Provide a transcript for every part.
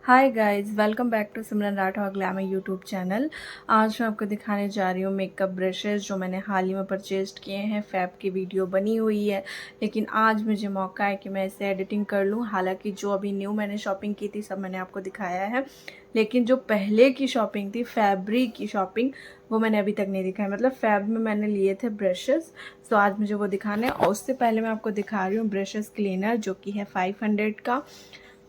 Hi guys, welcome back to Simran Rathore glamour YouTube channel. आज मैं आपको दिखाने जा रही हूँ मेकअप ब्रशेज़ जो मैंने हाल ही में परचेज़ किए हैं। फैब की वीडियो बनी हुई है, लेकिन आज मुझे मौका है कि मैं इसे एडिटिंग कर लूँ। हालांकि जो अभी न्यू मैंने शॉपिंग की थी सब मैंने आपको दिखाया है, लेकिन जो पहले की शॉपिंग थी, फैब्रिक की शॉपिंग, वो मैंने अभी तक नहीं दिखाया। मतलब फैब में मैंने लिए थे ब्रशेज़, तो आज मुझे वो दिखाने हैं। और उससे पहले मैं आपको दिखा रही हूँ ब्रशेज़ क्लीनर, जो कि है 500 का।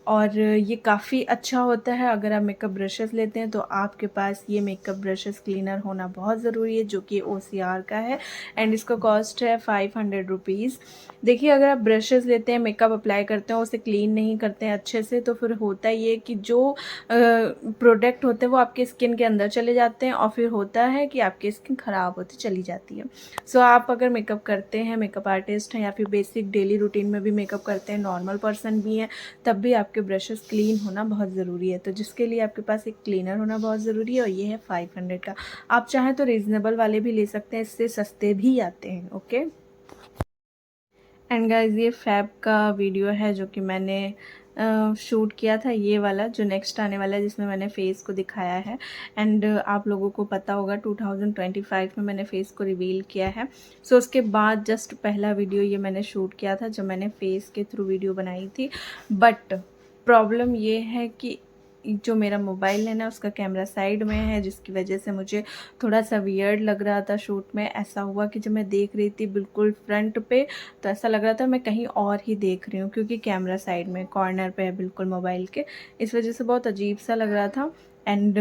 और ये काफ़ी अच्छा होता है। अगर आप मेकअप ब्रशेस लेते हैं तो आपके पास ये मेकअप ब्रशेस क्लीनर होना बहुत ज़रूरी है, जो कि OCR का है एंड इसका कॉस्ट है 500 रुपीज़। देखिए, अगर आप ब्रशेस लेते हैं, मेकअप अप्लाई करते हैं, उसे क्लीन नहीं करते हैं अच्छे से, तो फिर होता ये कि जो प्रोडक्ट होते हैं वो आपके स्किन के अंदर चले जाते हैं और फिर होता है कि आपकी स्किन ख़राब होती चली जाती है। सो आप अगर मेकअप करते हैं, मेकअप आर्टिस्ट हैं या फिर बेसिक डेली रूटीन में भी मेकअप करते हैं, नॉर्मल पर्सन भी हैं, तब भी आपके ब्रशेस क्लीन होना बहुत ज़रूरी है। तो जिसके लिए आपके पास एक क्लीनर होना बहुत ज़रूरी है, और ये है 500 का। आप चाहें तो रीज़नेबल वाले भी ले सकते हैं, इससे सस्ते भी आते हैं। ओके, एंड गाइज, ये फैब का वीडियो है जो कि मैंने शूट किया था, ये वाला जो नेक्स्ट आने वाला है, जिसमें मैंने फेस को दिखाया है। एंड आप लोगों को पता होगा 2025 में मैंने फेस को रिवील किया है। सो उसके बाद जस्ट पहला वीडियो ये मैंने शूट किया था, जब मैंने फेस के थ्रू वीडियो बनाई थी। बट प्रॉब्लम ये है कि जो मेरा मोबाइल है ना, उसका कैमरा साइड में है, जिसकी वजह से मुझे थोड़ा सा वियर्ड लग रहा था शूट में। ऐसा हुआ कि जब मैं देख रही थी बिल्कुल फ्रंट पे, तो ऐसा लग रहा था मैं कहीं और ही देख रही हूँ, क्योंकि कैमरा साइड में कॉर्नर पे है बिल्कुल मोबाइल के। इस वजह से बहुत अजीब सा लग रहा था। एंड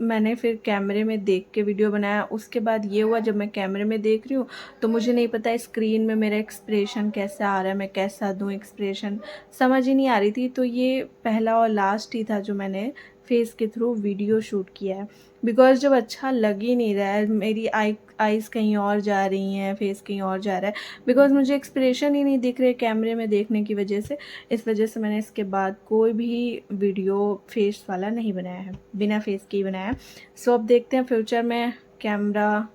मैंने फिर कैमरे में देख के वीडियो बनाया। उसके बाद ये हुआ, जब मैं कैमरे में देख रही हूँ तो मुझे नहीं पता स्क्रीन में मेरा एक्सप्रेशन कैसा आ रहा है, मैं कैसा दूँ एक्सप्रेशन, समझ ही नहीं आ रही थी। तो ये पहला और लास्ट ही था जो मैंने फेस के थ्रू वीडियो शूट किया है। बिकॉज जब अच्छा लग ही नहीं रहा है, मेरी आईज़ कहीं और जा रही हैं, फेस कहीं और जा रहा है, बिकॉज मुझे एक्सप्रेशन ही नहीं दिख रहे कैमरे में देखने की वजह से। इस वजह से मैंने इसके बाद कोई भी वीडियो फेस वाला नहीं बनाया है, बिना फेस के ही बनाया है। सो अब देखते हैं फ्यूचर में कैमरा,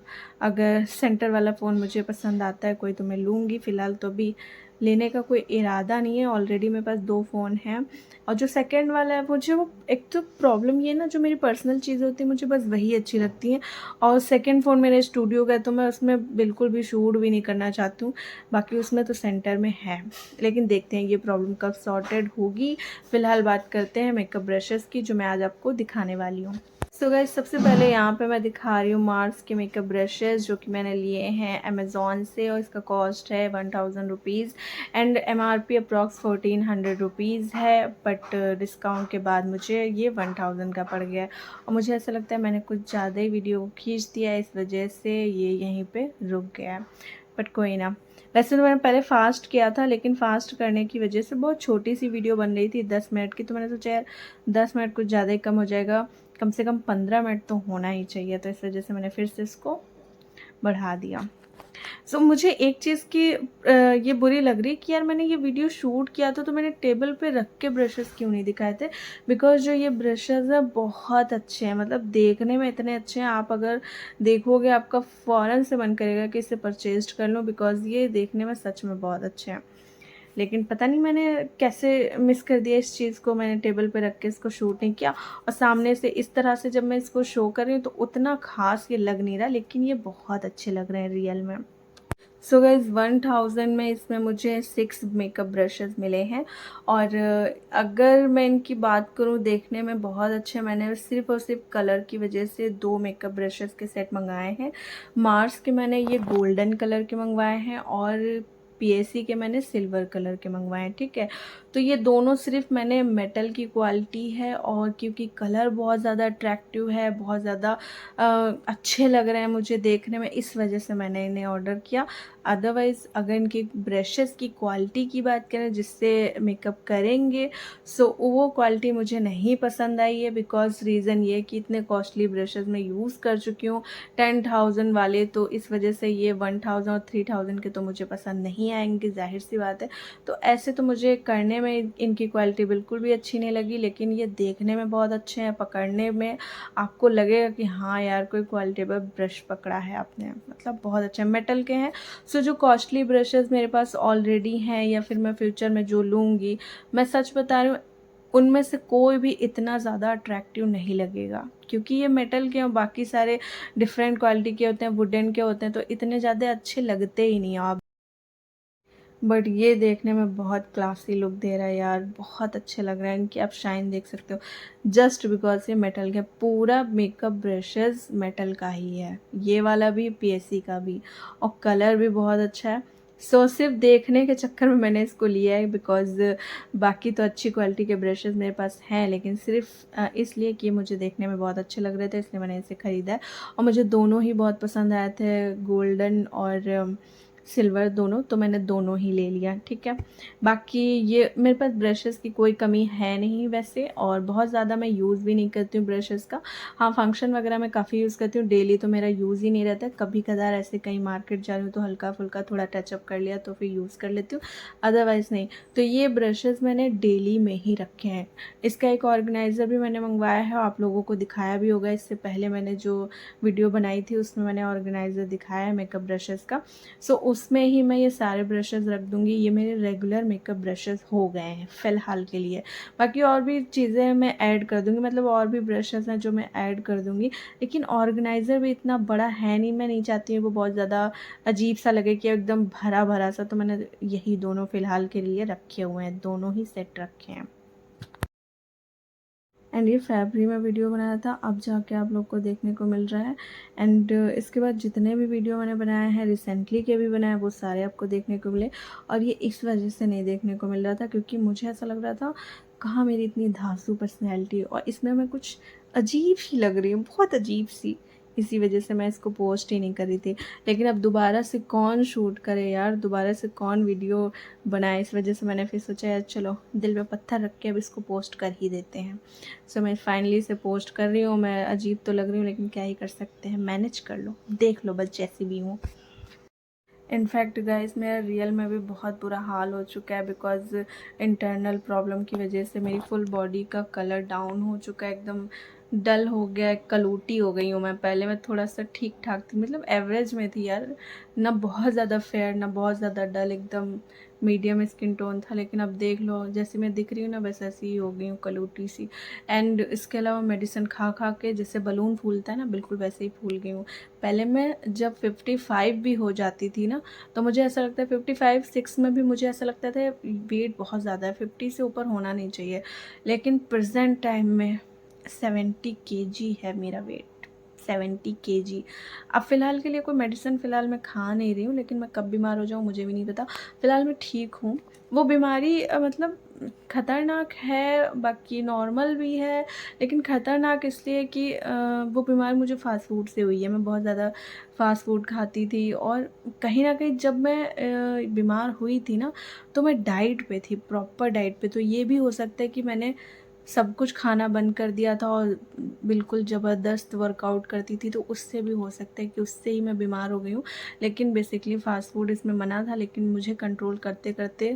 अगर सेंटर वाला फ़ोन मुझे पसंद आता है कोई, तो मैं लूँगी। फ़िलहाल तो अभी लेने का कोई इरादा नहीं है, ऑलरेडी मेरे पास 2 फ़ोन हैं। और जो सेकंड वाला है, मुझे वो, एक तो प्रॉब्लम ये है ना, जो मेरी पर्सनल चीज़ें होती हैं मुझे बस वही अच्छी लगती हैं। और सेकंड फ़ोन मेरा स्टूडियो का है, तो मैं उसमें बिल्कुल भी शूट भी नहीं करना चाहती हूँ। बाकी उसमें तो सेंटर में है, लेकिन देखते हैं ये प्रॉब्लम कब सॉर्टेड होगी। फ़िलहाल बात करते हैं मेकअप ब्रशेज़ की, जो मैं आज आपको दिखाने वाली हूँ। सो गाइस, सबसे पहले यहाँ पे मैं दिखा रही हूँ मार्स के मेकअप ब्रशेज़, जो कि मैंने लिए हैं अमेज़ॉन से, और इसका कॉस्ट है 1000 rupees and MRP approx 1400 rupees है। बट डिस्काउंट के बाद मुझे ये 1000 का पड़ गया है। और मुझे ऐसा लगता है मैंने कुछ ज़्यादा ही वीडियो खींच दिया है, इस वजह से ये यहीं पर रुक गया है। बट कोई ना, वैसे तो मैंने पहले फ़ास्ट किया था, लेकिन फ़ास्ट करने की वजह से बहुत छोटी सी वीडियो बन रही थी 10 मिनट की, तो मैंने सोचा यार 10 मिनट कुछ ज़्यादा ही कम हो जाएगा, कम से कम 15 मिनट तो होना ही चाहिए। तो इस वजह से मैंने फिर से इसको बढ़ा दिया। सो मुझे एक चीज़ की ये बुरी लग रही है कि यार मैंने ये वीडियो शूट किया था तो मैंने टेबल पे रख के ब्रशेस क्यों नहीं दिखाए थे। बिकॉज जो ये ब्रशेस हैं बहुत अच्छे हैं, मतलब देखने में इतने अच्छे हैं, आप अगर देखोगे आपका फ़ौरन से मन करेगा कि इसे परचेज कर लूँ, बिकॉज ये देखने में सच में बहुत अच्छे हैं। लेकिन पता नहीं मैंने कैसे मिस कर दिया इस चीज़ को, मैंने टेबल पे रख के इसको शूट नहीं किया। और सामने से इस तरह से जब मैं इसको शो कर रही हूँ तो उतना ख़ास ये लग नहीं रहा, लेकिन ये बहुत अच्छे लग रहे हैं रियल में। सो गाइज़, 1000 में इसमें मुझे 6 मेकअप ब्रशेस मिले हैं। और अगर मैं इनकी बात करूँ, देखने में बहुत अच्छे। मैंने सिर्फ़ और सिर्फ कलर की वजह से 2 मेकअप ब्रशेस के सेट मंगाए हैं। मार्स के मैंने ये गोल्डन कलर के मंगवाए हैं, और PAC के मैंने सिल्वर कलर के मंगवाए हैं, ठीक है। तो ये दोनों सिर्फ मैंने मेटल की क्वालिटी है, और क्योंकि कलर बहुत ज़्यादा अट्रैक्टिव है, बहुत ज़्यादा अच्छे लग रहे हैं मुझे देखने में, इस वजह से मैंने इन्हें ऑर्डर किया। अदरवाइज़ अगर इनकी ब्रशेस की क्वालिटी की बात करें जिससे मेकअप करेंगे, सो वो क्वालिटी मुझे नहीं पसंद आई है। बिकॉज रीज़न ये कि इतने कॉस्टली ब्रशेस मैं यूज़ कर चुकी हूँ, 10,000 वाले, तो इस वजह से ये 1000 और 3000 के तो मुझे पसंद नहीं आएंगे, जाहिर सी बात है। तो ऐसे तो मुझे करने में इनकी क्वालिटी बिल्कुल भी अच्छी नहीं लगी, लेकिन ये देखने में बहुत अच्छे हैं, पकड़ने में आपको लगेगा कि हाँ यार कोई क्वालिटेबल ब्रश पकड़ा है आपने, मतलब बहुत अच्छे मेटल के हैं। सो जो कॉस्टली ब्रशेज़ मेरे पास ऑलरेडी हैं, या फिर मैं फ्यूचर में जो लूँगी, मैं सच बता रही हूँ, उनमें से कोई भी इतना ज़्यादा अट्रैक्टिव नहीं लगेगा, क्योंकि ये मेटल के और बाकी सारे डिफरेंट क्वालिटी के होते हैं, वुडन के होते हैं, तो इतने ज़्यादा अच्छे लगते ही नहीं आप। बट ये देखने में बहुत क्लासी लुक दे रहा है यार, बहुत अच्छे लग रहे हैं। इनकी आप शाइन देख सकते हो, जस्ट बिकॉज ये मेटल के, पूरा मेकअप ब्रशेस मेटल का ही है, ये वाला भी पीएससी का भी, और कलर भी बहुत अच्छा है। सो सिर्फ देखने के चक्कर में मैंने इसको लिया है, बिकॉज बाकी तो अच्छी क्वालिटी के ब्रशेस मेरे पास हैं, लेकिन सिर्फ इसलिए कि मुझे देखने में बहुत अच्छे लग रहे थे, इसलिए मैंने इसे ख़रीदा है। और मुझे दोनों ही बहुत पसंद आए थे, गोल्डन और सिल्वर दोनों, तो मैंने दोनों ही ले लिया, ठीक है। बाकी ये मेरे पास ब्रशेस की कोई कमी है नहीं वैसे, और बहुत ज़्यादा मैं यूज़ भी नहीं करती हूँ ब्रशेस का। हाँ, फंक्शन वगैरह में काफ़ी यूज़ करती हूँ, डेली तो मेरा यूज़ ही नहीं रहता है। कभी कदार ऐसे कहीं मार्केट जा रही हूँ तो हल्का फुल्का थोड़ा टचअप कर लिया तो फिर यूज़ कर लेती हूँ, अदरवाइज़ नहीं। तो ये ब्रशेस मैंने डेली में ही रखे हैं। इसका एक ऑर्गेनाइज़र भी मैंने मंगवाया है, आप लोगों को दिखाया भी होगा, इससे पहले मैंने जो वीडियो बनाई थी उसमें मैंने ऑर्गेनाइज़र दिखाया है मेकअप ब्रशेस का। सो उसमें ही मैं ये सारे ब्रशेस रख दूँगी। ये मेरे रेगुलर मेकअप ब्रशेस हो गए हैं फ़िलहाल के लिए। बाकी और भी चीज़ें मैं ऐड कर दूँगी, मतलब और भी ब्रशेस हैं जो मैं ऐड कर दूँगी, लेकिन ऑर्गेनाइज़र भी इतना बड़ा है नहीं, मैं नहीं चाहती हूँ वो बहुत ज़्यादा अजीब सा लगे कि एकदम भरा भरा सा। तो मैंने यही दोनों फ़िलहाल के लिए रखे हुए हैं, दोनों ही सेट रखे हैं। एंड ये फैब्री में वीडियो बनाया था, अब जाके आप लोग को देखने को मिल रहा है। एंड इसके बाद जितने भी वीडियो मैंने बनाए हैं, रिसेंटली के भी बनाए, वो सारे आपको देखने को मिले। और ये इस वजह से नहीं देखने को मिल रहा था क्योंकि मुझे ऐसा लग रहा था कहाँ मेरी इतनी धांसू पर्सनैलिटी, और इसमें मैं कुछ अजीब सी लग रही हूँ, बहुत अजीब सी। इसी वजह से मैं इसको पोस्ट ही नहीं कर रही थी। लेकिन अब दोबारा से कौन शूट करे यार, दोबारा से कौन वीडियो बनाए, इस वजह से मैंने फिर सोचा यार चलो दिल पे पत्थर रख के अब इसको पोस्ट कर ही देते हैं। सो मैं फाइनली इसे पोस्ट कर रही हूँ। मैं अजीब तो लग रही हूँ, लेकिन क्या ही कर सकते हैं, मैनेज कर लो, देख लो बस जैसी भी हूँ। इनफैक्ट गाइस, मेरा रियल में भी बहुत बुरा हाल हो चुका है, बिकॉज इंटरनल प्रॉब्लम की वजह से मेरी फुल बॉडी का कलर डाउन हो चुका है, एकदम डल हो गया है, कलूटी हो गई हूँ मैं। पहले मैं थोड़ा सा ठीक ठाक थी, मतलब एवरेज में थी यार, ना बहुत ज़्यादा फेयर ना बहुत ज़्यादा डल, एकदम मीडियम स्किन टोन था। लेकिन अब देख लो जैसे मैं दिख रही हूँ ना, बस ऐसी ही हो गई हूँ, कलूटी सी। एंड इसके अलावा मेडिसिन खा खा के जैसे बलून फूलता है ना, बिल्कुल वैसे ही फूल गई हूँ। पहले मैं जब 55 भी हो जाती थी ना, तो मुझे ऐसा लगता है 55-6 में भी मुझे ऐसा लगता था वेट बहुत ज़्यादा है, 50 से ऊपर होना नहीं चाहिए। लेकिन प्रेजेंट टाइम में 70 kg है मेरा वेट, 70 kg। अब फ़िलहाल के लिए कोई मेडिसिन फ़िलहाल मैं खा नहीं रही हूँ, लेकिन मैं कब बीमार हो जाऊँ मुझे भी नहीं पता। फ़िलहाल मैं ठीक हूँ। वो बीमारी मतलब ख़तरनाक है, बाकी नॉर्मल भी है, लेकिन ख़तरनाक इसलिए कि वो बीमारी मुझे फ़ास्ट फूड से हुई है। मैं बहुत ज़्यादा फ़ास्ट फूड खाती थी, और कहीं न कहीं जब मैं बीमार हुई थी ना, तो मैं डाइट पे थी, प्रॉपर डाइट पे। तो ये भी हो सकता है कि मैंने सब कुछ खाना बंद कर दिया था और बिल्कुल ज़बरदस्त वर्कआउट करती थी, तो उससे भी हो सकता है कि उससे ही मैं बीमार हो गई हूँ। लेकिन बेसिकली फ़ास्ट फूड इसमें मना था, लेकिन मुझे कंट्रोल करते करते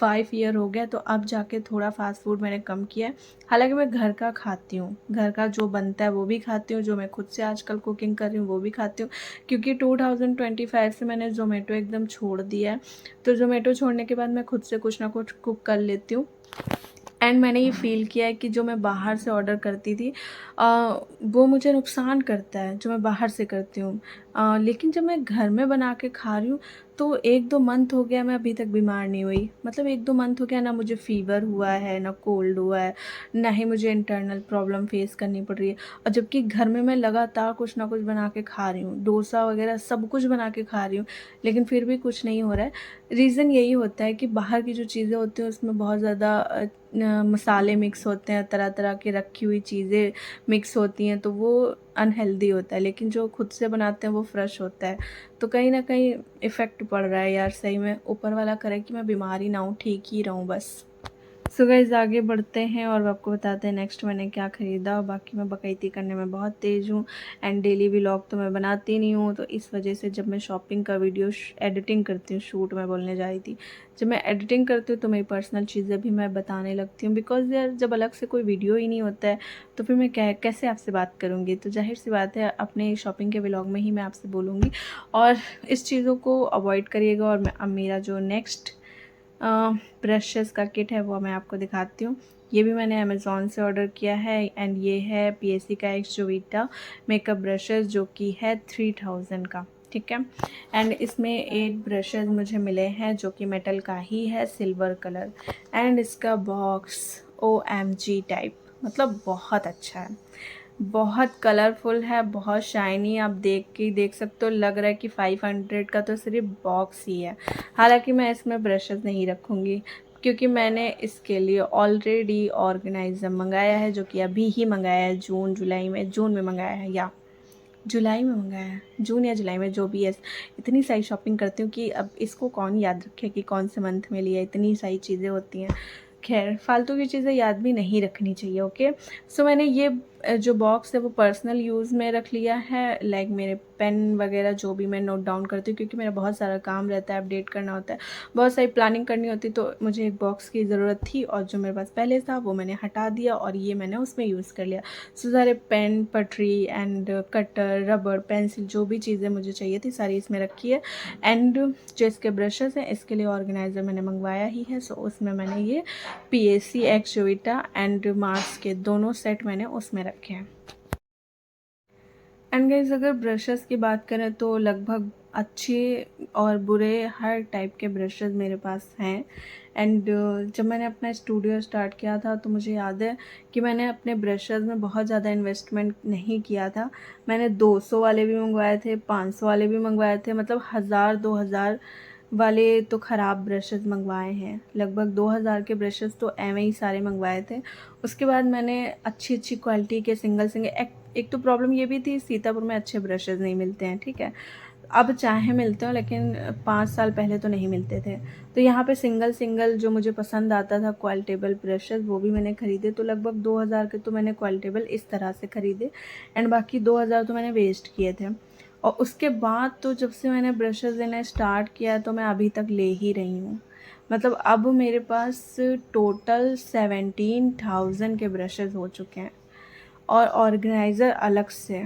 5 ईयर हो गया, तो अब जाके थोड़ा फ़ास्ट फूड मैंने कम किया है। हालाँकि मैं घर का खाती हूँ, घर का जो बनता है वो भी खाती हूँ, जो मैं खुद से आजकल कुकिंग कर रही हूँ वो भी खाती हूँ। क्योंकि 2025 से मैंने ज़ोमैटो एकदम छोड़ दिया है, तो ज़ोमैटो छोड़ने के बाद मैं खुद से कुछ ना कुछ कुक कर लेती हूँ। एंड मैंने ये फ़ील किया है कि जो मैं बाहर से ऑर्डर करती थी वो मुझे नुकसान करता है, जो मैं बाहर से करती हूँ। लेकिन जब मैं घर में बना के खा रही हूँ, तो 1-2 मंथ हो गया मैं अभी तक बीमार नहीं हुई। मतलब 1-2 मंथ हो गया, ना मुझे फ़ीवर हुआ है, ना कोल्ड हुआ है, ना ही मुझे इंटरनल प्रॉब्लम फ़ेस करनी पड़ रही है। और जबकि घर में मैं लगातार कुछ ना कुछ बना के खा रही हूँ, डोसा वग़ैरह सब कुछ बना के खा रही हूँ, लेकिन फिर भी कुछ नहीं हो रहा है। रीज़न यही होता है कि बाहर की जो चीज़ें होती हैं उसमें बहुत ज़्यादा मसाले मिक्स होते हैं, तरह तरह की रखी हुई चीज़ें मिक्स होती हैं, तो वो अनहेल्दी होता है। लेकिन जो खुद से बनाते हैं वो फ्रेश होता है। तो कहीं ना कहीं इफ़ेक्ट पड़ रहा है यार, सही में ऊपर वाला करे कि मैं बीमार ही ना हूँ, ठीक ही रहूँ बस। सो गाइस, आगे बढ़ते हैं और आपको बताते हैं नेक्स्ट मैंने क्या ख़रीदा। बाकी मैं बकैती करने में बहुत तेज़ हूँ, एंड डेली व्लॉग तो मैं बनाती नहीं हूँ, तो इस वजह से जब मैं शॉपिंग का वीडियो एडिटिंग करती हूँ, शूट मैं बोलने जा रही थी, जब मैं एडिटिंग करती हूँ तो मेरी पर्सनल चीज़ें भी मैं बताने लगती हूँ। बिकॉज़ यार जब अलग से कोई वीडियो ही नहीं होता है तो फिर मैं कैसे आपसे बात करूँगी। तो जाहिर सी बात है अपने शॉपिंग के व्लॉग में ही मैं आपसे बोलूँगी, और इस चीज़ों को अवॉइड करिएगा। और मैं अब मेरा जो नेक्स्ट ब्रशेस का किट है वो मैं आपको दिखाती हूँ। ये भी मैंने अमेज़ॉन से ऑर्डर किया है। एंड ये है पीएससी का एक्सजोविटा मेकअप ब्रशेज़ जो कि है 3000 का, ठीक है। एंड इसमें 8 ब्रशेज़ मुझे मिले हैं जो कि मेटल का ही है, सिल्वर कलर। एंड इसका बॉक्स OMG टाइप, मतलब बहुत अच्छा है, बहुत कलरफुल है, बहुत शाइनी। आप देख के देख सकते हो, लग रहा है कि 500 का तो सिर्फ बॉक्स ही है। हालांकि मैं इसमें ब्रशेज़ नहीं रखूँगी क्योंकि मैंने इसके लिए ऑलरेडी ऑर्गेनाइज़र मंगाया है, जो कि अभी ही मंगाया है, जून में मंगाया है, या जुलाई में मंगाया है, जून या जुलाई में, जो भी है। इतनी सारी शॉपिंग करती हूँ कि अब इसको कौन याद रखे कि कौन से मंथ में लिया, इतनी सारी चीज़ें होती हैं। खैर, फालतू की चीज़ें याद भी नहीं रखनी चाहिए, ओके। सो मैंने ये जो बॉक्स है वो पर्सनल यूज़ में रख लिया है, लाइक मेरे पेन वगैरह जो भी मैं नोट डाउन करती हूँ, क्योंकि मेरा बहुत सारा काम रहता है, अपडेट करना होता है, बहुत सारी प्लानिंग करनी होती, तो मुझे एक बॉक्स की ज़रूरत थी। और जो मेरे पास पहले था वो मैंने हटा दिया और ये मैंने उसमें यूज़ कर लिया। सो सारे पेन, पटरी एंड कटर, रबड़, पेंसिल, जो भी चीज़ें मुझे चाहिए थी सारी इसमें रखी है। एंड जो इसके ब्रशेज़ हैं, इसके लिए ऑर्गेनाइज़र मैंने मंगवाया ही है। सो उसमें मैंने ये पीएससी एक्सजोविटा एंड मार्स के दोनों सेट मैंने उसमें रखे हैं। एंड गाइस, अगर ब्रशेस की बात करें तो लगभग अच्छे और बुरे हर टाइप के ब्रशेस मेरे पास हैं। एंड जब मैंने अपना स्टूडियो स्टार्ट किया था तो मुझे याद है कि मैंने अपने ब्रशेस में बहुत ज़्यादा इन्वेस्टमेंट नहीं किया था। मैंने 200 वाले भी मंगवाए थे, 500 वाले भी मंगवाए थे, मतलब 1000-2000 वाले तो ख़राब ब्रशेज़ मंगवाए हैं। लगभग 2000 के ब्रशेज़ तो एवं ही सारे मंगवाए थे। उसके बाद मैंने अच्छी अच्छी क्वालिटी के सिंगल एक तो प्रॉब्लम ये भी थी, सीतापुर में अच्छे ब्रशेज़ नहीं मिलते हैं, ठीक है। अब चाहे मिलते हो, लेकिन 5 साल पहले तो नहीं मिलते थे। तो यहाँ पे सिंगल जो मुझे पसंद आता था क्वालिटेबल ब्रशेज़, वो भी मैंने ख़रीदे। तो लगभग 2000 के तो मैंने क्वालिटेबल इस तरह से ख़रीदे, एंड बाकी 2000 तो मैंने वेस्ट किए थे। और उसके बाद तो जब से मैंने ब्रशेज़ लेना स्टार्ट किया तो मैं अभी तक ले ही रही हूँ। मतलब अब मेरे पास टोटल 17,000 के ब्रशेज़ हो चुके हैं, और ऑर्गेनाइज़र अलग से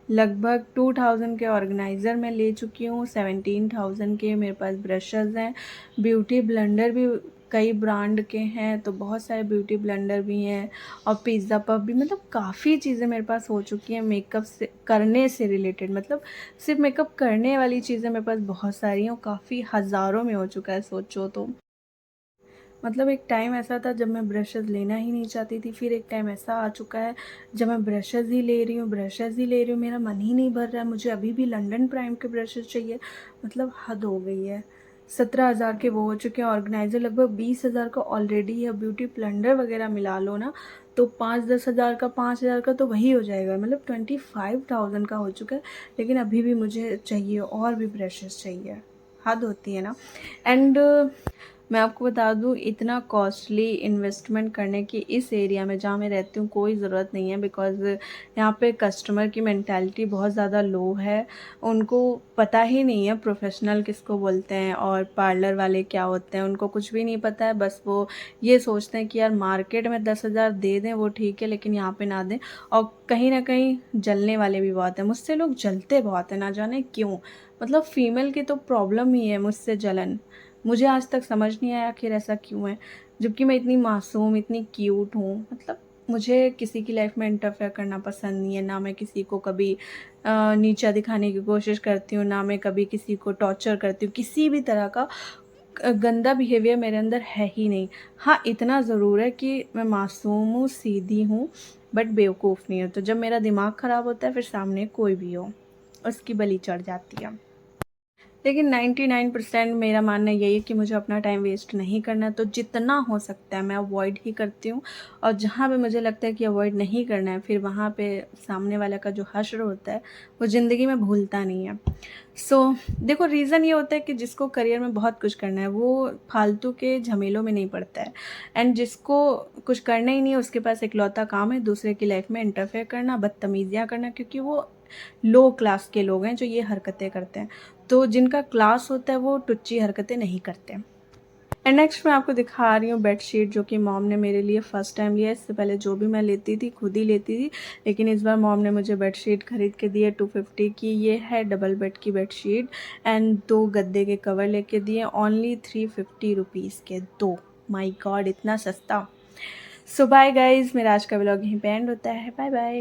लगभग 2000 के ऑर्गेनाइज़र मैं ले चुकी हूँ, 17,000 के मेरे पास ब्रशेज़ हैं। ब्यूटी ब्लेंडर भी कई ब्रांड के हैं, तो बहुत सारे ब्यूटी ब्लेंडर भी हैं, और पिज़्ज़ा पफ भी, मतलब काफ़ी चीज़ें मेरे पास हो चुकी हैं मेकअप से करने से रिलेटेड। मतलब सिर्फ मेकअप करने वाली चीज़ें मेरे पास बहुत सारी हैं, और काफ़ी हज़ारों में हो चुका है, सोचो तो। मतलब एक टाइम ऐसा था जब मैं ब्रशेज़ लेना ही नहीं चाहती थी, फिर एक टाइम ऐसा आ चुका है जब मैं ब्रशेज़ ही ले रही हूँ, मेरा मन ही नहीं भर रहा है, मुझे अभी भी लंदन प्राइम के ब्रशेज़ चाहिए। मतलब हद हो गई है। 17,000 के वो हो चुके हैं, ऑर्गेनाइज़र लगभग 20,000 का ऑलरेडी है, ब्यूटी ब्लेंडर वगैरह मिला लो ना तो 5-10 हज़ार का, 5,000 का तो वही हो जाएगा, मतलब 25,000 का हो चुका है। लेकिन अभी भी मुझे चाहिए, और भी ब्रशेज़ चाहिए, हद होती है ना। एंड मैं आपको बता दूँ, इतना कॉस्टली इन्वेस्टमेंट करने की इस एरिया में जहाँ मैं रहती हूँ कोई ज़रूरत नहीं है, बिकॉज़ यहाँ पे कस्टमर की मेंटालिटी बहुत ज़्यादा लो है। उनको पता ही नहीं है प्रोफेशनल किसको बोलते हैं और पार्लर वाले क्या होते हैं, उनको कुछ भी नहीं पता है। बस वो ये सोचते हैं कि यार मार्केट में 10,000 दे दें वो ठीक है, लेकिन यहाँ पे ना दें। और कहीं ना कहीं जलने वाले भी बहुत हैं, मुझसे लोग जलते बहुत हैं, ना जाने क्यों। मतलब फ़ीमेल की तो प्रॉब्लम ही है मुझसे जलन। मुझे आज तक समझ नहीं आया आखिर ऐसा क्यों है, जबकि मैं इतनी मासूम, इतनी क्यूट हूँ। मतलब मुझे किसी की लाइफ में इंटरफेयर करना पसंद नहीं है, ना मैं किसी को कभी नीचा दिखाने की कोशिश करती हूँ, ना मैं कभी किसी को टॉर्चर करती हूँ। किसी भी तरह का गंदा बिहेवियर मेरे अंदर है ही नहीं। हाँ, इतना ज़रूर है कि मैं मासूम हूँ, सीधी हूँ, बट बेवकूफ़ नहीं हूँ। तो जब मेरा दिमाग ख़राब होता है, फिर सामने कोई भी हो उसकी बलि चढ़ जाती है। लेकिन 99% मेरा मानना यही है कि मुझे अपना टाइम वेस्ट नहीं करना, तो जितना हो सकता है मैं अवॉइड ही करती हूँ। और जहाँ पे मुझे लगता है कि अवॉइड नहीं करना है, फिर वहाँ पे सामने वाला का जो हश्र होता है वो ज़िंदगी में भूलता नहीं है। देखो, रीज़न ये होता है कि जिसको करियर में बहुत कुछ करना है वो फालतू के झमेलों में नहीं पड़ता है। एंड जिसको कुछ करना ही नहीं है, उसके पास इकलौता काम है दूसरे की लाइफ में इंटरफेयर करना, बदतमीज़ियाँ करना, क्योंकि वो लो क्लास के लोग हैं जो ये हरकतें करते हैं। तो जिनका क्लास होता है वो टुच्ची हरकतें नहीं करते। एंड नेक्स्ट मैं आपको दिखा रही हूँ बेडशीट, जो कि मॉम ने मेरे लिए फ़र्स्ट टाइम लिया है। इससे पहले जो भी मैं लेती थी खुद ही लेती थी, लेकिन इस बार मॉम ने मुझे बेडशीट खरीद के दी है 250 की। ये है डबल बेड की बेडशीट, एंड 2 गद्दे के कवर लेके दिए, ओनली 350 रुपीज़ के 2। माई गॉड, इतना सस्ता। सो बाय गाइज़, मेरा आज का व्लॉग यहीं पे एंड होता है। Bye bye.